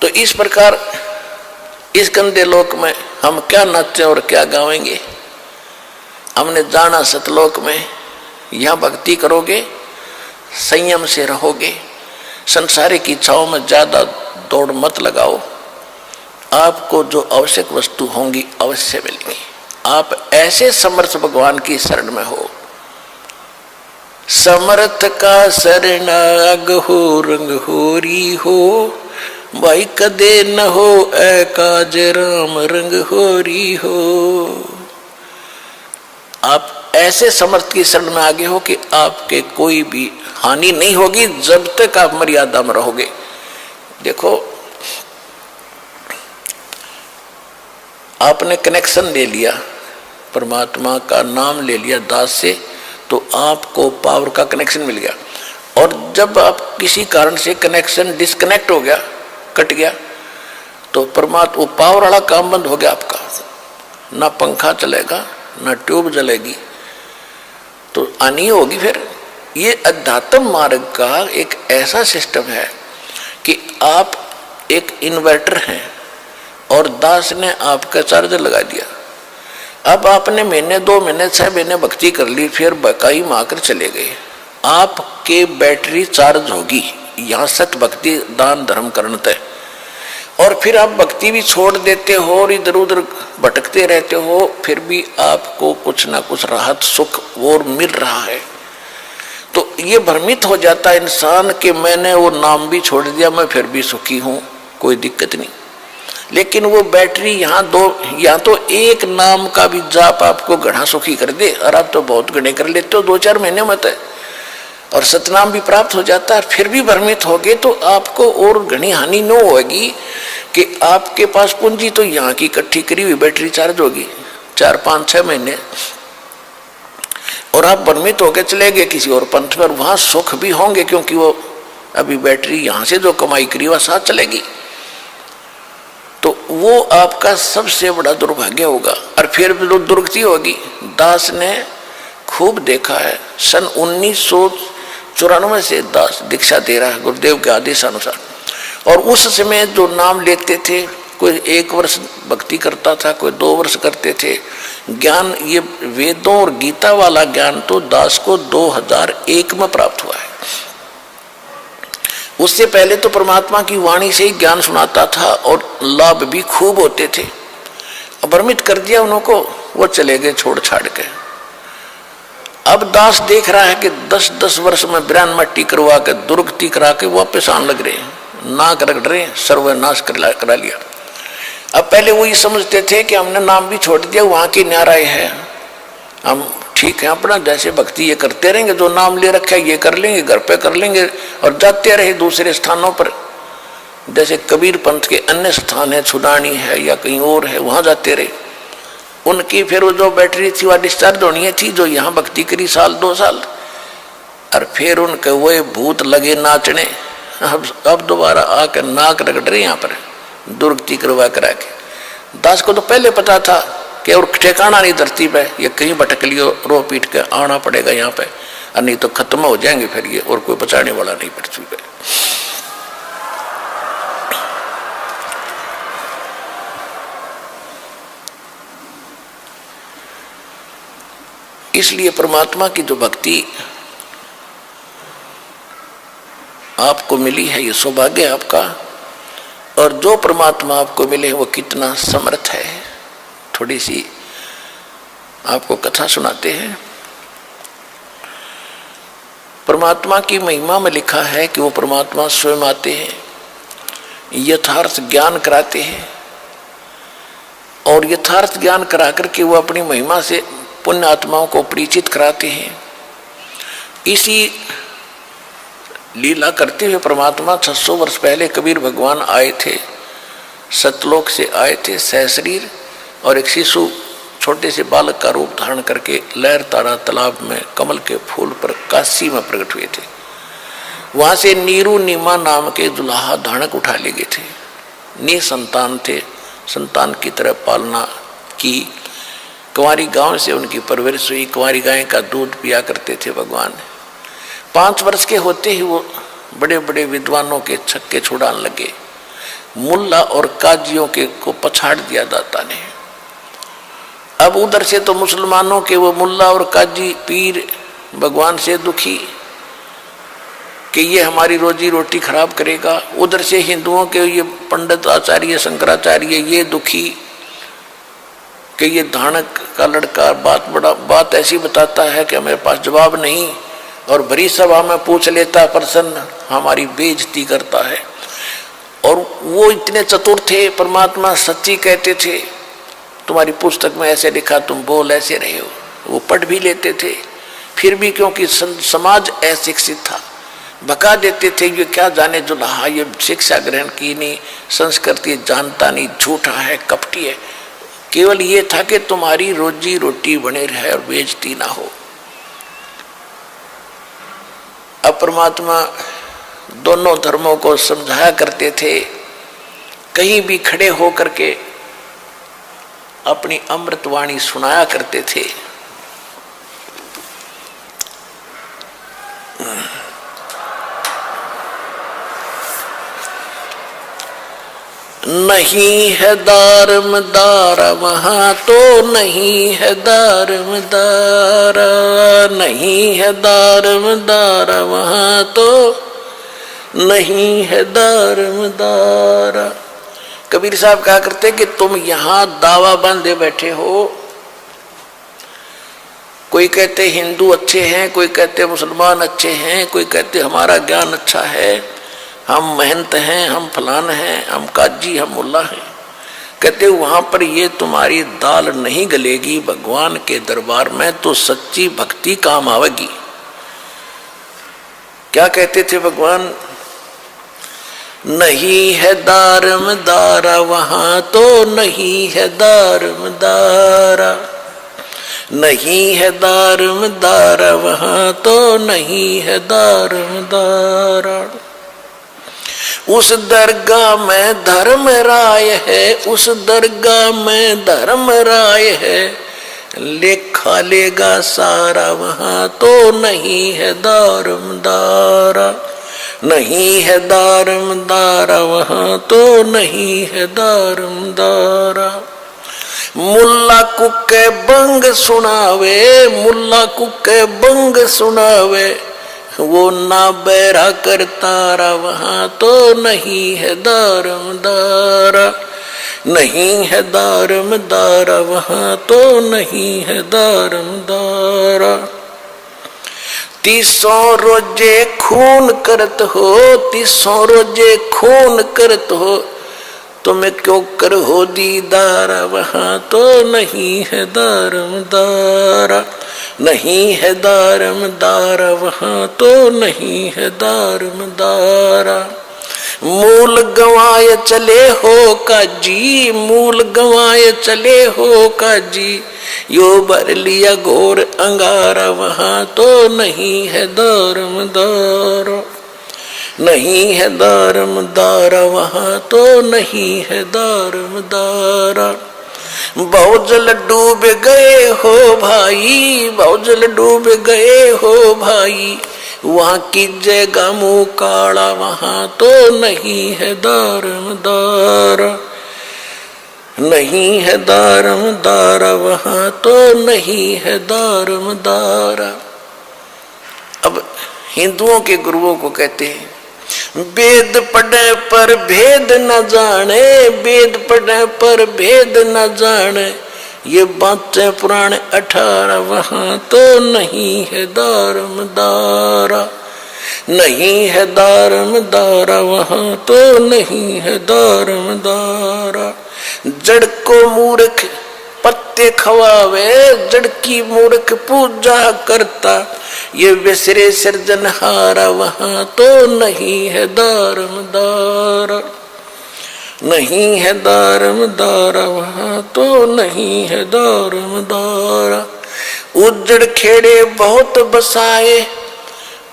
तो इस प्रकार इस गंदे लोक में हम क्या नाचे और क्या गावेंगे। हमने जाना सतलोक में, यहाँ भक्ति करोगे, संयम से रहोगे, संसारिक इच्छाओं में ज्यादा दौड़ मत लगाओ, आपको जो आवश्यक वस्तु होंगी अवश्य मिलेगी। आप ऐसे समर्थ भगवान की शरण में हो। समर्थ का शरणाग हो रंग होरी हो, भाई कदे न हो काज राम रंग होरी हो। आप ऐसे समर्थ की शरण में आगे हो कि आपके कोई भी हानि नहीं होगी जब तक आप मर्यादा में रहोगे। देखो, आपने कनेक्शन ले लिया, परमात्मा का नाम ले लिया दास से, तो आपको पावर का कनेक्शन मिल गया। और जब आप किसी कारण से कनेक्शन डिस्कनेक्ट हो गया, कट गया, तो परमात्मा वो पावर वाला काम बंद हो गया आपका। ना पंखा चलेगा, ना ट्यूब जलेगी, तो हानि होगी। फिर ये अध्यात्म मार्ग का एक ऐसा सिस्टम है कि आप एक इन्वर्टर हैं और दास ने आपका चार्जर लगा दिया। अब आपने महीने 2 महीने 6 महीने भक्ति कर ली, फिर बकाई माकर चले गए, आपके बैटरी चार्ज होगी। यहाँ सत भक्ति दान धर्म करण तय। और फिर आप भक्ति भी छोड़ देते हो और इधर उधर भटकते रहते हो, फिर भी आपको कुछ ना कुछ राहत सुख और मिल रहा है। तो ये भ्रमित हो जाता है इंसान कि मैंने वो नाम भी छोड़ दिया, मैं फिर भी सुखी हूँ, कोई दिक्कत नहीं। लेकिन वो बैटरी यहाँ तो एक नाम का भी जाप आपको घना सुखी कर दे, और आप तो बहुत घने कर लेते हो 2-4 महीने में तय, और सतनाम भी प्राप्त हो जाता है, फिर भी भ्रमित हो गए, तो आपको और घनी हानि न होगी कि आपके पास पूंजी तो यहाँ की इकट्ठी करी हुई बैटरी चार्ज होगी 4-5-6 महीने, और आप भ्रमित होकर चले गए किसी और पंथ पर, वहां सुख भी होंगे क्योंकि वो अभी बैटरी यहाँ से जो कमाई करी वह साथ चलेगी। तो वो आपका सबसे बड़ा दुर्भाग्य होगा। और फिर भी दुर्गति होगी। दास ने खूब देखा है, सन 1994 से दास दीक्षा दे रहा है गुरुदेव के आदेशानुसार। और उस समय जो नाम लेते थे, कोई 1 वर्ष भक्ति करता था, कोई 2 वर्ष करते थे। ज्ञान, ये वेदों और गीता वाला ज्ञान तो दास को 2001 में प्राप्त हुआ है। उससे पहले तो परमात्मा की वाणी से ही ज्ञान सुनाता था और लाभ भी खूब होते थे। भ्रमित कर दिया उनको, वो चले गए छोड़ छाड़ के। अब दास देख रहा है कि 10-10 वर्ष में ब्रान मट्टी करवा के दुर्गति करा के वापस आने लग रहे, नाक रगड़ रहे, सर्वनाश करा लिया। अब पहले वो ये समझते थे कि हमने नाम भी छोड़ दिया, वहां की न्याराय है, हम ठीक है अपना जैसे भक्ति ये करते रहेंगे, जो नाम ले रखा है ये कर लेंगे, घर पे कर लेंगे, और जाते रहे दूसरे स्थानों पर। जैसे कबीर पंथ के अन्य स्थान है, छुडानी है या कहीं और है, वहां जाते रहे। उनकी फिर वो जो बैटरी थी वह डिस्चार्ज होनी थी, जो यहाँ भक्ति करी 1-2 साल, और फिर उनके वो भूत लगे नाचने। अब दोबारा आकर नाक रगड़ रहे यहाँ पर दुर्गति करवा करा के। दास को तो पहले पता था कि और ठिकाना नहीं धरती पे, ये कहीं भटक लियो, रो पीट के आना पड़ेगा यहाँ पे, और नहीं तो खत्म हो जाएंगे फिर ये, और कोई बचाने वाला नहीं पृथ्वी पे। इसलिए परमात्मा की जो भक्ति आपको मिली है, ये सौभाग्य है आपका। और जो परमात्मा आपको मिले वो कितना समर्थ है। थोड़ी सी आपको कथा सुनाते हैं। परमात्मा की महिमा में लिखा है कि वो परमात्मा स्वयं आते हैं, यथार्थ ज्ञान कराते हैं, और यथार्थ ज्ञान करा करके वो अपनी महिमा से पुण्य आत्माओं को परिचित कराते हैं। इसी लीला करते हुए परमात्मा 600 वर्ष पहले कबीर भगवान आए थे, सतलोक से आए थे सहशरीर, और एक शिशु छोटे से बालक का रूप धारण करके लहर तारा तालाब में कमल के फूल पर काशी में प्रकट हुए थे। वहां से नीरू नीमा नाम के दुल्हा धानक उठा ले गए थे। निसंतान थे, संतान की तरह पालना की। कुंवारी गांव से उनकी परवरिश हुई, कुंवारी गाय का दूध पिया करते थे भगवान। 5 वर्ष के होते ही वो बड़े बड़े विद्वानों के छक्के छुड़ाने लगे। मुल्ला और काजियों के को पछाड़ दिया दाता ने। अब उधर से तो मुसलमानों के वो मुल्ला और काजी पीर भगवान से दुखी कि ये हमारी रोजी रोटी खराब करेगा, उधर से हिंदुओं के ये पंडित आचार्य शंकराचार्य ये दुखी कि ये धानक का लड़का बात ऐसी बताता है कि हमारे पास जवाब नहीं, और भरी सभा में पूछ लेता प्रश्न, हमारी बेइज्जती करता है। और वो इतने चतुर थे, परमात्मा सच्ची कहते थे, तुम्हारी पुस्तक में ऐसे लिखा, तुम बोल ऐसे रहे हो। वो पढ़ भी लेते थे, फिर भी क्योंकि समाज अशिक्षित था भगा देते थे, ये क्या जाने जुलाहा, ये शिक्षा ग्रहण की नहीं, संस्कृति जानता नहीं, झूठा है, कपटी है। केवल ये था कि तुम्हारी रोजी रोटी बने रहे और बेइज्जती ना हो। अब परमात्मा दोनों धर्मों को समझाया करते थे, कहीं भी खड़े होकर के अपनी अमृतवाणी सुनाया करते थे। नहीं है दारमदारा वहां तो नहीं है दारमदारा, नहीं है दारमदारा वहां तो नहीं है दारमदारा। कबीर साहब कहा करते कि तुम यहां दावा बांधे बैठे हो, कोई कहते हिंदू अच्छे हैं, कोई कहते मुसलमान अच्छे हैं, कोई कहते हमारा ज्ञान अच्छा है, हम महंत हैं, हम फलान हैं, हम काजी, हम मुल्ला हैं। कहते वहां पर ये तुम्हारी दाल नहीं गलेगी भगवान के दरबार में, तो सच्ची भक्ति काम आवेगी। क्या कहते थे भगवान? नहीं है दारमदारा वहां तो नहीं है दारमदारा, नहीं है दारमदारा वहां तो नहीं है दारमदारा। उस दरगाह में धर्म राय है, उस दरगाह में धर्म राय है, लेखा लेगा सारा वहां तो नहीं है दारमदारा, नहीं है दारमदारा वहां तो नहीं है दारमदारा। मुल्ला कुके बंग सुनावे, मुल्ला कुके बंग सुनावे, वो ना बैरा करतारा वहां तो नहीं है दारमदारा, नहीं है दारमदारा वहां तो नहीं है दारमदारा। 300 रोजे खून करत हो, 300 रोजे खून करत हो, तुम्हें क्यों कर हो दीदारा वहां तो नहीं है दारमदारा, नहीं है दारमदारा वहां तो नहीं है दारमदारा। मूल गंवाए चले हो काजी, मूल गंवाए चले हो काजी, यो भर लिया घोर अंगारा वहां तो नहीं है दारमदारा, नहीं है दारमदारा वहां तो नहीं है दारमदारा। बहुत जल डूब गए हो भाई, बहुत जल डूब गए हो भाई, वहां की जगह मुंह काला वहां तो नहीं है दारमदारा, नहीं है दारमदारा वहां तो नहीं है दारमदारा। अब हिंदुओं के गुरुओं को कहते हैं वेद पढ़े पर भेद न जाने, वेद पढ़े पर भेद न जाने, ये बातें पुराने 18 वहां तो नहीं है दारमदारा, नहीं है दारमदारा वहां तो नहीं है दारमदारा। जड़ को मूर्ख पत्ते खवावे, जड़ की मूर्ख पूजा करता, ये विसरे सृजनहारा वहां तो नहीं है दारमदारा, नहीं है दारमदारा वहां तो नहीं है दारमदारा। उजड़ खेड़े बहुत बसाए,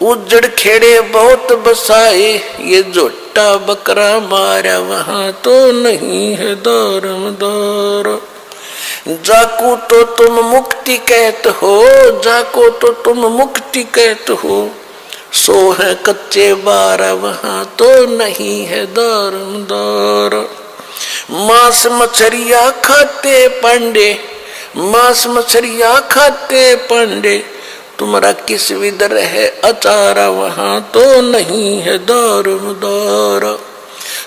उजड़ खेड़े बहुत बसाए, ये जोटा बकरा मारा वहां तो नहीं है दारमदारा। जाको तो तुम मुक्ति कहते हो, जाको तो तुम मुक्ति कहते हो, सो है कच्चे बारा वहां तो नहीं है दारमदारा, मांस मछरिया खाते पांडे, मांस मछरिया खाते पांडे, तुम्हारा किस विदर है अचारा, वहां तो नहीं है दारुमदारा।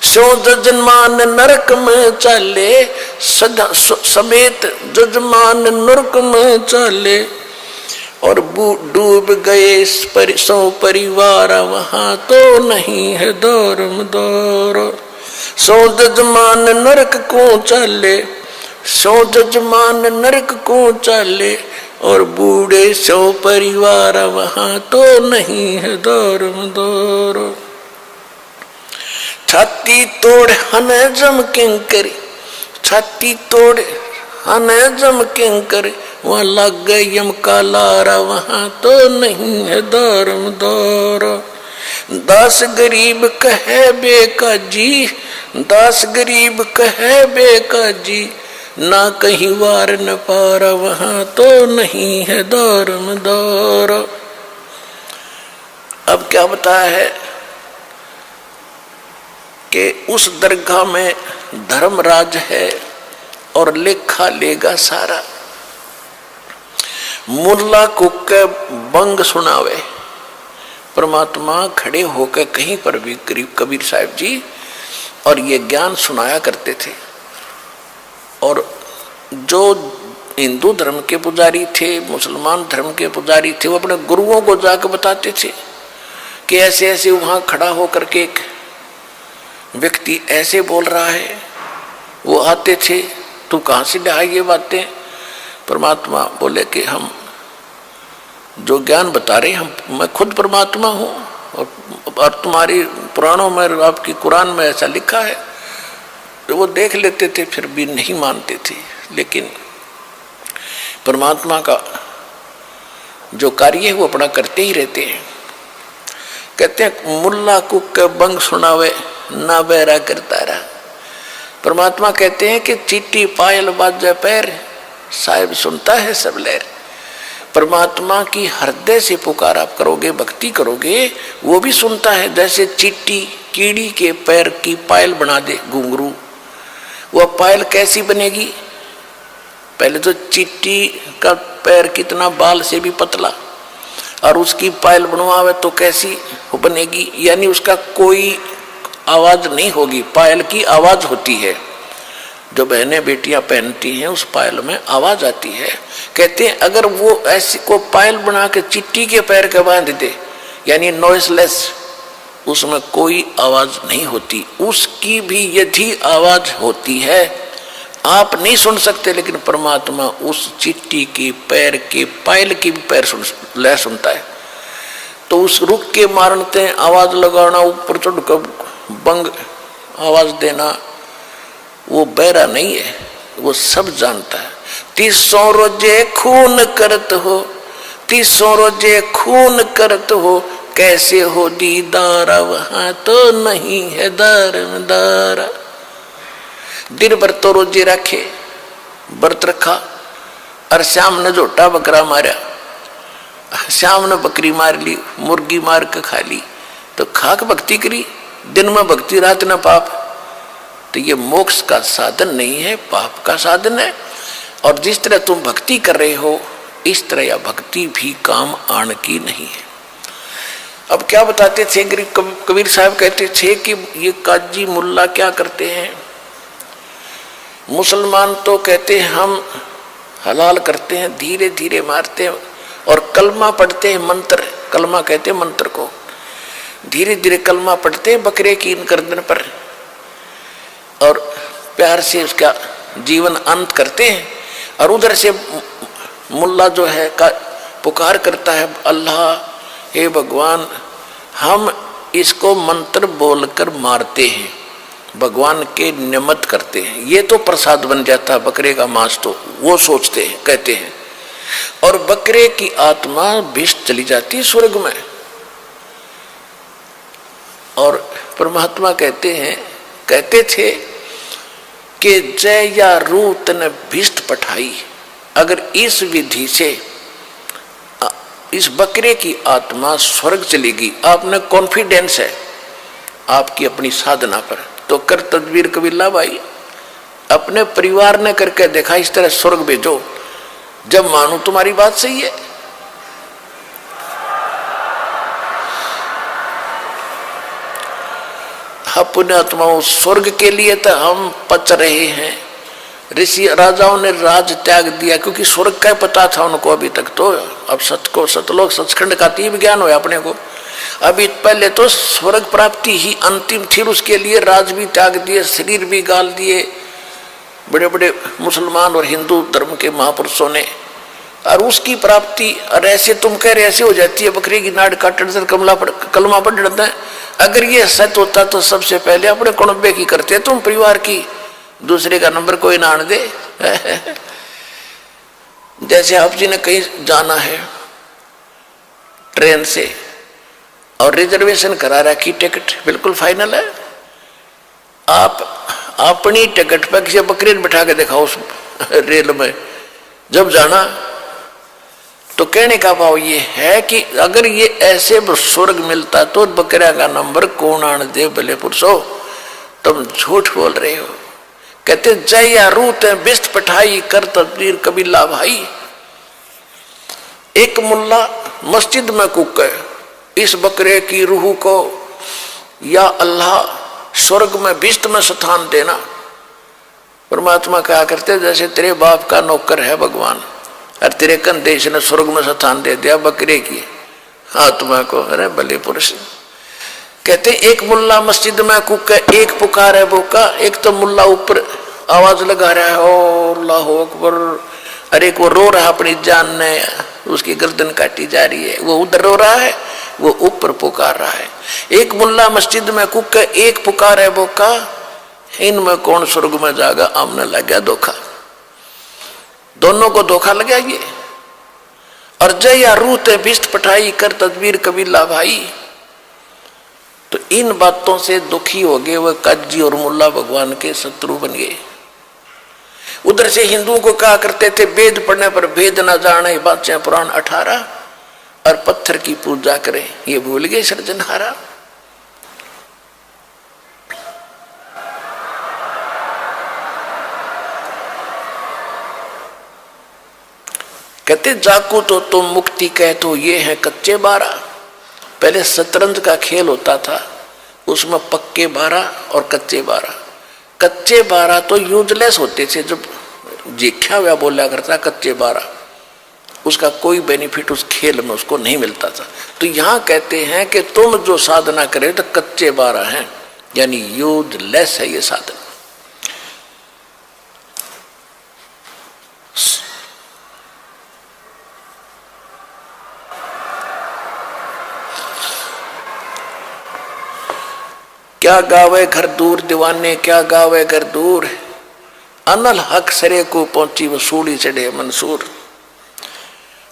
सो जजमान नरक में चाले, सदा समेत जजमान नरक में चाले, और डूब गए सौ परिवार, वहां तो नहीं है दारुमदार। सो जजमान नरक को चाले, सो जजमान नरक को चाले, और बूढ़े सौ परिवार, वहां तो नहीं है दारुमदार। छाती तोड़ हने जम किंकर, छाती तोड़ हने जम किंकर, वहां लग गए यम का लारा, वहां तो नहीं है दारुमदार। दास गरीब कहे बेका जी, दास गरीब कहे बेका जी, ना कहीं वार न पारा, वहां तो नहीं है दारुमदार। अब क्या बताया है कि उस दरगाह में धर्मराज है और लेखा लेगा सारा। मुल्ला को के बंग सुनावे, परमात्मा खड़े होकर कहीं पर भी कबीर साहब जी और ये ज्ञान सुनाया करते थे। और जो हिंदू धर्म के पुजारी थे, मुसलमान धर्म के पुजारी थे, वो अपने गुरुओं को जाकर बताते थे कि ऐसे ऐसे वहां खड़ा होकर के एक व्यक्ति ऐसे बोल रहा है। वो आते थे, तू कहां से लाया ये बातें? परमात्मा बोले कि हम जो ज्ञान बता रहे हम, मैं खुद परमात्मा हूं, और तुम्हारी पुराणों में, आपकी कुरान में ऐसा लिखा है। तो वो देख लेते थे, फिर भी नहीं मानते थे। लेकिन परमात्मा का जो कार्य है वो अपना करते ही रहते हैं। कहते हैं मुल्ला कुक बंग सुनावे, ना बहरा करता रहा। परमात्मा कहते हैं कि चीटी पायल बाजा पैर, साहिब सुनता है सब लहर। परमात्मा की हृदय से पुकार आप करोगे, भक्ति करोगे, वो भी सुनता है। जैसे चीटी कीड़ी के पैर की पायल बना दे घुंघरू, वह पायल कैसी बनेगी? पहले तो चीटी का पैर कितना बाल से भी पतला, और उसकी पायल बनवावे तो कैसी बनेगी? यानी उसका कोई आवाज नहीं होगी, पायल की आवाज होती है। जो बहनें बेटियां पहनती हैं उस पायल में आवाज आती है। कहते हैं अगर वो ऐसी को पायल बना के चिट्टी के पैर के बांध दे, यानी नॉइसलेस, उसमें कोई आवाज नहीं होती। उसकी भी यदि आवाज होती है आप नहीं सुन सकते, लेकिन परमात्मा उस चिट्टी की पैर के पायल की भी पैर लय सुनता है। तो उस रुक के मारते आवाज लगाना, ऊपर चढ़ कर बंग आवाज देना, वो बहरा नहीं है, वो सब जानता है। 300 रोजे खून करत हो, 300 रोजे खून करत हो, कैसे हो दीदारा, वहां तो नहीं है दारमदारा। दिन भर तो रोजे रखे, व्रत रखा, और शाम ने झोटा बकरा मारा, शाम ने बकरी मार ली, मुर्गी मार के खा ली, तो खाक भक्ति करी। दिन में भक्ति, रात न पाप। तो ये मोक्ष का साधन नहीं है, पाप का साधन है। और जिस तरह तुम भक्ति कर रहे हो, इस तरह यह भक्ति भी काम आने की नहीं है। अब क्या बताते थे कबीर साहब? कहते थे कि ये काजी मुल्ला क्या करते हैं, मुसलमान तो कहते हैं हम हलाल करते हैं, धीरे धीरे मारते हैं, और कलमा पढ़ते हैं, मंत्र, कलमा कहते हैं मंत्र को, धीरे धीरे कलमा पढ़ते हैं बकरे की इन गर्दन पर, और प्यार से उसका जीवन अंत करते हैं। और उधर से मुल्ला जो है का पुकार करता है, अल्लाह, हे भगवान, हम इसको मंत्र बोलकर मारते हैं, भगवान के निमित्त करते हैं, ये तो प्रसाद बन जाता है बकरे का मांस, तो वो सोचते हैं, कहते हैं। और बकरे की आत्मा भिष्ट चली जाती है स्वर्ग में। और परमात्मा कहते हैं, कहते थे कि जय या रूत ने भिष्ट पठाई। अगर इस विधि से इस बकरे की आत्मा स्वर्ग चलेगी, आपने कॉन्फिडेंस है आपकी अपनी साधना पर, तो कर तदबीर कबीला भाई, अपने परिवार ने करके देखा इस तरह स्वर्ग भेजो, जब मानू तुम्हारी बात सही है। अपने आत्माओं स्वर्ग के लिए तो हम पच रहे हैं। ऋषि राजाओं ने राज त्याग दिया क्योंकि स्वर्ग का पता था उनको अभी तक। तो अब सतलोक सचखंड का तीव्र ज्ञान हुआ अपने को। अभी पहले तो स्वर्ग प्राप्ति ही अंतिम थी, उसके लिए राज भी त्याग दिए, शरीर भी गाल दिए बड़े बड़े मुसलमान और हिंदू धर्म के महापुरुषों ने। और उसकी प्राप्ति, और ऐसे तुम कह रहे ऐसे हो जाती है, बकरी की नाड़ काटने से कलमा पढ़ जाता है। अगर ये सत्य होता तो सबसे पहले अपने कुणबे की करते तुम, परिवार की, दूसरे का नंबर कोई ना आने दे। जैसे आप जी ने कहीं जाना है ट्रेन से और रिजर्वेशन करा रखी, टिकट बिल्कुल फाइनल है, आप अपनी टिकट पर किसी बकरी बिठा के दिखाओ उस रेल में जब जाना, तो कहने का भाव ये है कि अगर ये ऐसे स्वर्ग मिलता तो बकरिया का नंबर कौन आने दे। भले पुरुषो तुम झूठ बोल रहे हो। कहते जय या रूत बिस्त पठाई कर तदबीर कबीला भाई। एक मुल्ला मस्जिद में कुक इस बकरे की रूह को या अल्लाह स्वर्ग में बिस्त में स्थान देना। परमात्मा कहा करते जैसे तेरे बाप का नौकर है भगवान और तेरे कंधे ने स्वर्ग में स्थान दे दिया बकरे की आत्मा को। अरे भले पुरुष। कहते एक मुल्ला मस्जिद में कुक एक पुकार है बोका। एक तो मुल्ला ऊपर आवाज लगा रहा है और अल्लाह अकबर, अरे एक वो रो रहा अपनी जान ने, उसकी गर्दन काटी जा रही है, वो उधर रो रहा है, वो ऊपर पुकार रहा है। एक मुल्ला मस्जिद में कुक एक पुकार है बोका, इनमें कौन स्वर्ग में जागा। आमने लग गया धोखा, दोनों को धोखा लगा ये। और जय या रूते बिस्त पठाई कर तदबीर कबीला भाई। तो इन बातों से दुखी हो गए वह काजी और मुल्ला भगवान के शत्रु बन गए। उधर से हिंदुओं को कहा करते थे वेद पढ़ने पर भेद न जाने, बादशाह पुराण 18, और पत्थर की पूजा करें, ये भूल गए सृजनहारा। कहते जाको तो तुम मुक्ति कह तो ये है कच्चे 12। पहले शतरंज का खेल होता था, उसमें पक्के 12 और कच्चे 12। कच्चे 12 तो यूजलेस होते थे, जब जीख्या हुआ बोला करता कच्चे 12, उसका कोई बेनिफिट उस खेल में उसको नहीं मिलता था। तो यहाँ कहते हैं कि तुम जो साधना करे तो कच्चे 12 हैं, यानी यूजलेस है ये साधना। क्या गावे घर दूर दीवाने, क्या गावे घर दूर, अनल हक सरे को पहुंची वसूली चढ़े मंसूर।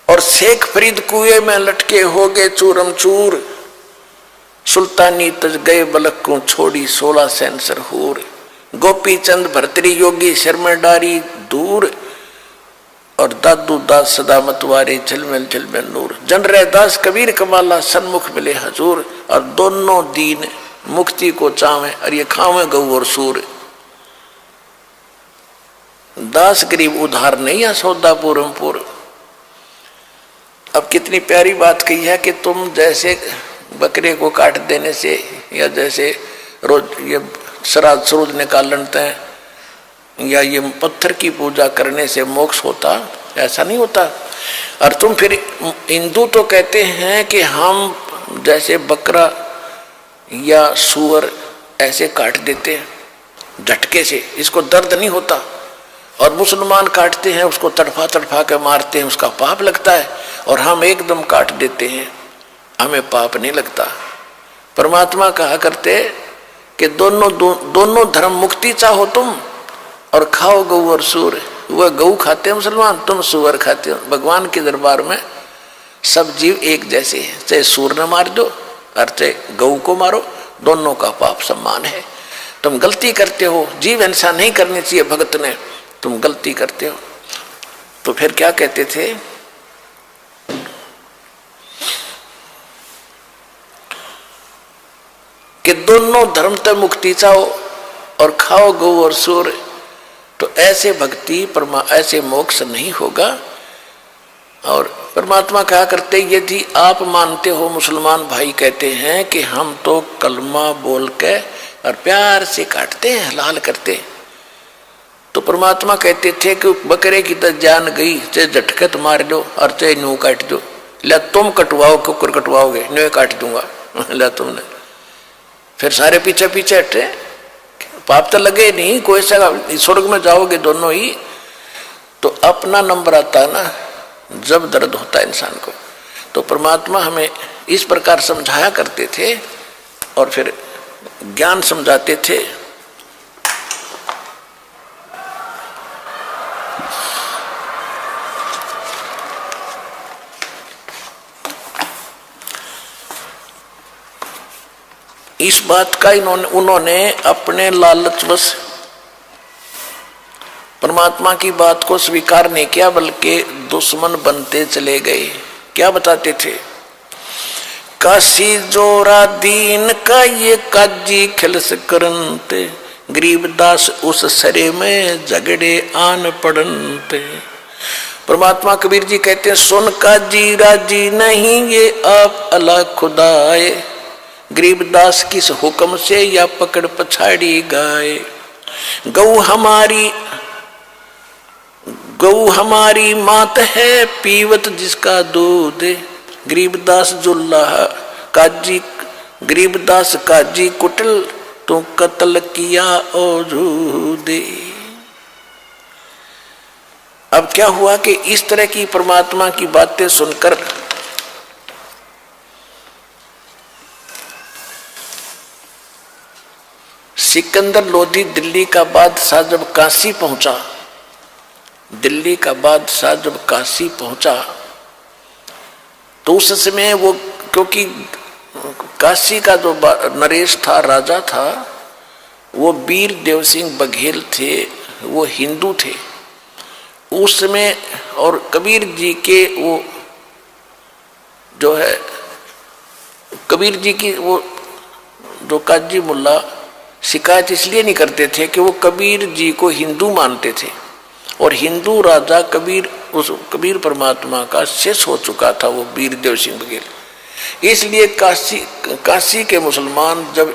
और शेख फरीद कुएं में लटके हो गए चूरम चूर, सुल्तानी तज गए बलक को छोड़ी 16 सेंसर हूर। गोपी चंद भरतरी योगी शर्मा डारी दूर, और दादू दास सदा मतवारे झलमिल झलमिल नूर। जन रे दास कबीर कमाला सन्मुख मिले हजूर, और दोनों दीन मुक्ति को चावे और ये खावे गऊ और सूर। दास गरीब उधार नहीं है सौदा पूरमपुर। अब कितनी प्यारी बात कही है कि तुम जैसे बकरे को काट देने से या जैसे रोज ये श्राद्ध सरोज निकालने हैं या ये पत्थर की पूजा करने से मोक्ष होता, ऐसा नहीं होता। और तुम फिर हिंदू तो कहते हैं कि हम जैसे बकरा या सूअर ऐसे काट देते हैं झटके से, इसको दर्द नहीं होता। और मुसलमान काटते हैं उसको तड़फा तड़फा के मारते हैं, उसका पाप लगता है। और हम एकदम काट देते हैं, हमें पाप नहीं लगता। परमात्मा कहा करते कि दोनों धर्म मुक्ति चाहो तुम और खाओ गऊ और सूर। वह गऊ खाते हैं मुसलमान, तुम सूअर खाते हो। भगवान के दरबार में सब जीव एक जैसे हैं, चाहे सूर न मार दो और चाहे गऊ को मारो, दोनों का पाप समान है। तुम गलती करते हो, जीव हिंसा नहीं करनी चाहिए भगत ने, तुम गलती करते हो। तो फिर क्या कहते थे कि दोनों धर्म तक मुक्ति चाहो और खाओ गऊ और सूर। तो ऐसे भक्ति ऐसे मोक्ष नहीं होगा। और परमात्मा कहा करते, यदि आप मानते हो, मुसलमान भाई कहते हैं कि हम तो कलमा बोल के और प्यार से काटते हैं, हलाल करते, तो परमात्मा कहते थे कि बकरे की तो जान गई, चाहे झटकत मार लो और चाहे न्यू काट दो, ला तुम कटवाओ, कुकर कटवाओगे, न्यू काट दूंगा ला तुमने। फिर सारे पीछे पीछे हटे, पाप तो लगे नहीं, कोई सा स्वर्ग में जाओगे दोनों ही। तो अपना नंबर आता है ना जब दर्द होता है इंसान को। तो परमात्मा हमें इस प्रकार समझाया करते थे और फिर ज्ञान समझाते थे। इस बात का उन्होंने अपने लालचवश परमात्मा की बात को स्वीकार नहीं किया, बल्कि दुश्मन बनते चले गए। क्या बताते थे? काशी जोरा दीन का ये काजी खिलस करनते, गरीबदास उस सरे में झगड़े आन पड़नते। परमात्मा कबीर जी कहते हैं, सुन काजी राजी नहीं ये आप अल्लाह खुदाए, गरीबदास किस हुक्म से या पकड़ पछाड़ी गाए। गऊ हमारी मात है पीवत जिसका दूध, गरीबदास जुल्लाह काजी, गरीबदास काजी कुटल तो कत्ल किया औजूदे। अब क्या हुआ कि इस तरह की परमात्मा की बातें सुनकर सिकंदर लोधी दिल्ली का बादशाह जब काशी पहुंचा, दिल्ली का बादशाह जब काशी पहुंचा तो उस समय वो, क्योंकि काशी का जो नरेश था, राजा था, वो वीर देव सिंह बघेल थे, वो हिंदू थे उस समय। और कबीर जी के वो जो है, कबीर जी की वो जो काजी मुल्ला शिकायत इसलिए नहीं करते थे कि वो कबीर जी को हिंदू मानते थे, और हिंदू राजा कबीर, उस कबीर परमात्मा का शेष हो चुका था वो वीर देव सिंह बघेल। इसलिए काशी के मुसलमान जब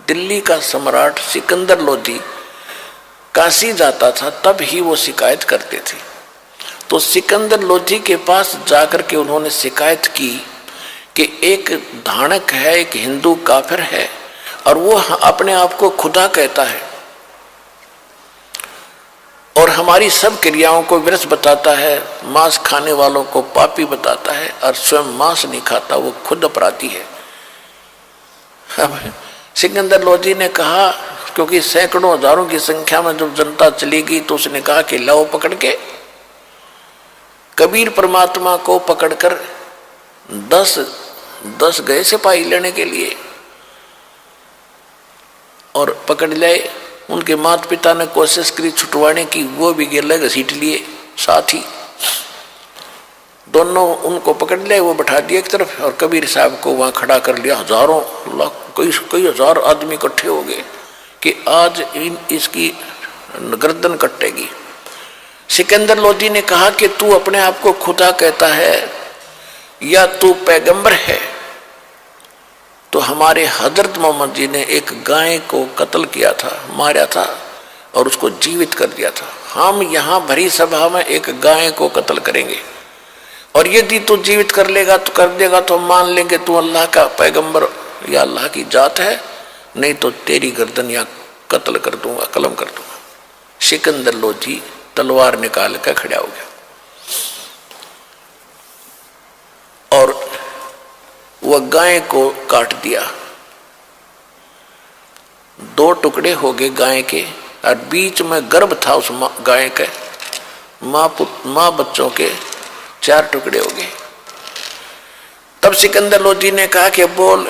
दिल्ली का सम्राट सिकंदर लोधी काशी जाता था तब ही वो शिकायत करते थे। तो सिकंदर लोधी के पास जाकर के उन्होंने शिकायत की कि एक धानक है, एक हिंदू काफिर है, और वो अपने आप को खुदा कहता है और हमारी सब क्रियाओं को व्यर्थ बताता है, मांस खाने वालों को पापी बताता है, और स्वयं मांस नहीं खाता, वो खुद अपराधी है। अब सिकंदर लोधी ने कहा, क्योंकि सैकड़ों हजारों की संख्या में जब जनता चली गई तो उसने कहा कि लाओ पकड़ के। कबीर परमात्मा को पकड़कर 10 गए सिपाही लेने के लिए और पकड़ लाए। उनके माता पिता ने कोशिश करी छुटवाने की, वो भी गिरले घसीट लिए साथ ही। दोनों उनको पकड़ लिया, वो बैठा दिया एक तरफ और कबीर साहब को वहां खड़ा कर लिया। हजारों कई हजार आदमी इकट्ठे हो गए कि आज इसकी गर्दन कटेगी। सिकंदर लोधी ने कहा कि तू अपने आप को खुदा कहता है या तू पैगंबर है? तो हमारे हजरत मोहम्मद जी ने एक गाय को कत्ल किया था, मारा था और उसको जीवित कर दिया था। हम यहाँ भरी सभा में एक गाय को कत्ल करेंगे और यदि तू जीवित कर लेगा तो कर देगा तो मान लेंगे तू अल्लाह का पैगंबर या अल्लाह की जात है, नहीं तो तेरी गर्दन या कत्ल कर दूंगा, कलम कर दूंगा। सिकंदर लोधी तलवार निकाल कर खड़ा हो गया और वह गाय को काट दिया। 2 टुकड़े हो गए गाय के और बीच में गर्भ था उस गाय के, माँ बच्चों के 4 टुकड़े हो गए। तब सिकंदर लोधी ने कहा कि बोल,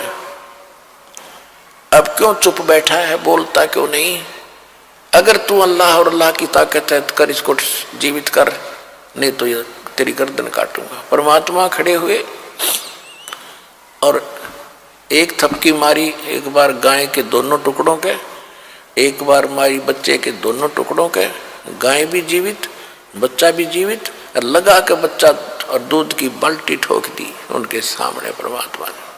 अब क्यों चुप बैठा है, बोलता क्यों नहीं? अगर तू अल्लाह और अल्लाह की ताकत है तो कर, इसको जीवित कर, नहीं तो ये तेरी गर्दन काटूंगा। परमात्मा खड़े हुए और एक थपकी मारी एक बार गाय के दोनों टुकड़ों के एक बार मारी बच्चे के दोनों टुकड़ों के, गाय भी जीवित बच्चा भी जीवित, लगा के बच्चा और दूध की बाल्टी ठोक दी उनके सामने परमात्मा ने।